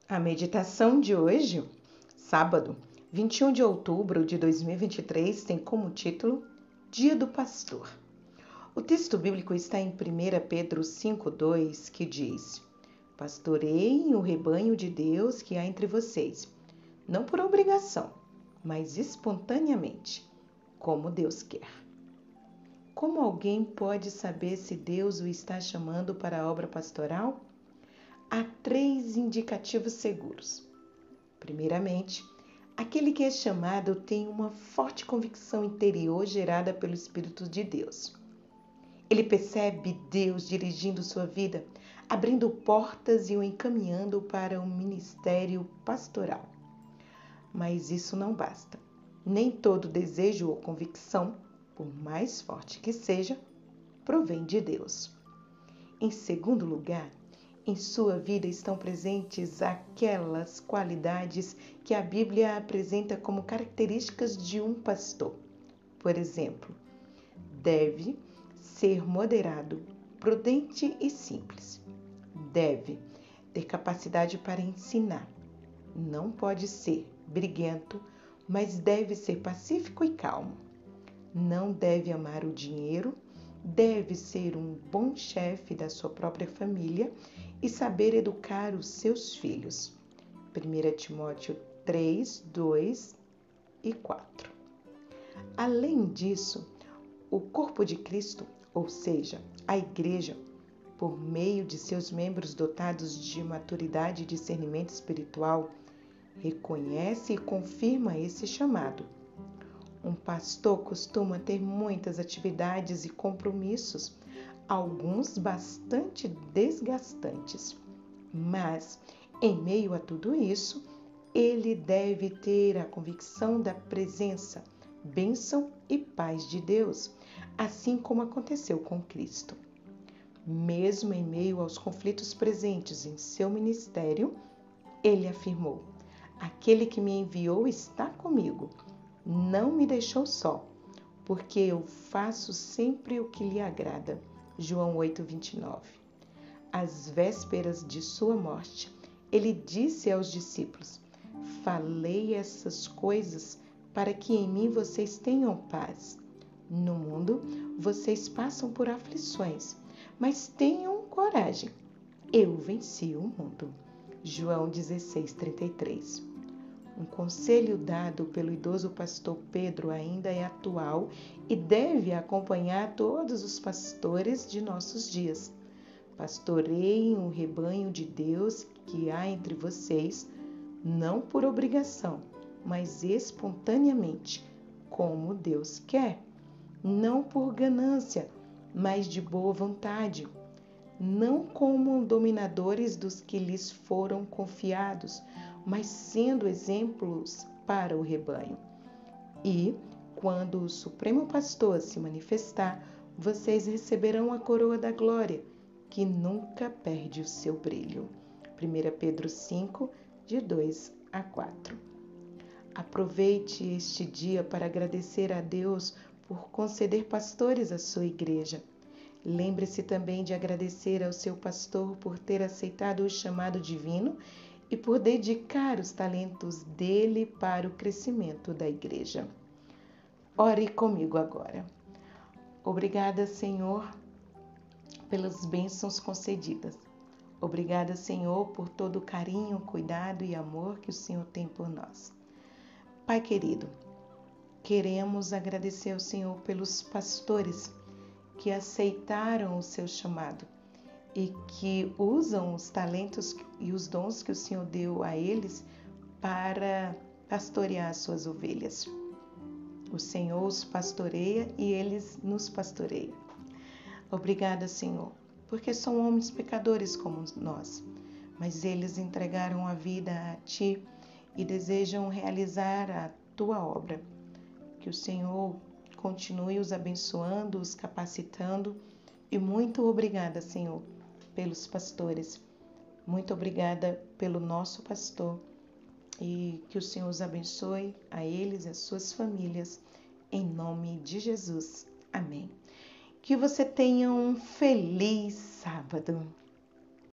A meditação de hoje, sábado, 21 de outubro de 2023, tem como título Dia do Pastor. O texto bíblico está em 1 Pedro 5,2, que diz: Pastoreiem o rebanho de Deus que há entre vocês, não por obrigação, mas espontaneamente, como Deus quer. Como alguém pode saber se Deus o está chamando para a obra pastoral? Há 3 indicativos seguros. Primeiramente, aquele que é chamado tem uma forte convicção interior gerada pelo Espírito de Deus. Ele percebe Deus dirigindo sua vida, abrindo portas e o encaminhando para o ministério pastoral. Mas isso não basta. Nem todo desejo ou convicção, por mais forte que seja, provém de Deus. Em segundo lugar, em sua vida estão presentes aquelas qualidades que a Bíblia apresenta como características de um pastor. Por exemplo, deve ser moderado, prudente e simples. Deve ter capacidade para ensinar. Não pode ser briguento, mas deve ser pacífico e calmo. Não deve amar o dinheiro. Deve ser um bom chefe da sua própria família e saber educar os seus filhos. 1 Timóteo 3, 2 e 4. Além disso, o corpo de Cristo, ou seja, a igreja, por meio de seus membros dotados de maturidade e discernimento espiritual, reconhece e confirma esse chamado. Um pastor costuma ter muitas atividades e compromissos, alguns bastante desgastantes. Mas, em meio a tudo isso, ele deve ter a convicção da presença, bênção e paz de Deus, assim como aconteceu com Cristo. Mesmo em meio aos conflitos presentes em seu ministério, ele afirmou: Aquele que me enviou está comigo. Não me deixou só, porque eu faço sempre o que lhe agrada. João 8:29. Às vésperas de sua morte, ele disse aos discípulos: Falei essas coisas para que em mim vocês tenham paz. No mundo, vocês passam por aflições, mas tenham coragem. Eu venci o mundo. João 16:33. Um conselho dado pelo idoso pastor Pedro ainda é atual e deve acompanhar todos os pastores de nossos dias. Pastoreiem o rebanho de Deus que há entre vocês, não por obrigação, mas espontaneamente, como Deus quer. Não por ganância, mas de boa vontade. Não como dominadores dos que lhes foram confiados, mas sendo exemplos para o rebanho. E, quando o Supremo Pastor se manifestar, vocês receberão a coroa da glória, que nunca perde o seu brilho. 1 Pedro 5, de 2 a 4. Aproveite este dia para agradecer a Deus por conceder pastores à sua igreja. Lembre-se também de agradecer ao seu pastor por ter aceitado o chamado divino e por dedicar os talentos dele para o crescimento da igreja. Ore comigo agora. Obrigada, Senhor, pelas bênçãos concedidas. Obrigada, Senhor, por todo o carinho, cuidado e amor que o Senhor tem por nós. Pai querido, queremos agradecer ao Senhor pelos pastores que aceitaram o seu chamado e que usam os talentos e os dons que o Senhor deu a eles para pastorear as suas ovelhas. O Senhor os pastoreia e eles nos pastoreiam. Obrigada, Senhor, porque são homens pecadores como nós, mas eles entregaram a vida a Ti e desejam realizar a Tua obra. Que o Senhor continue os abençoando, os capacitando e muito obrigada, Senhor, pelos pastores. Muito obrigada pelo nosso pastor e que o Senhor os abençoe a eles e as suas famílias, em nome de Jesus. Amém. Que você tenha um feliz sábado.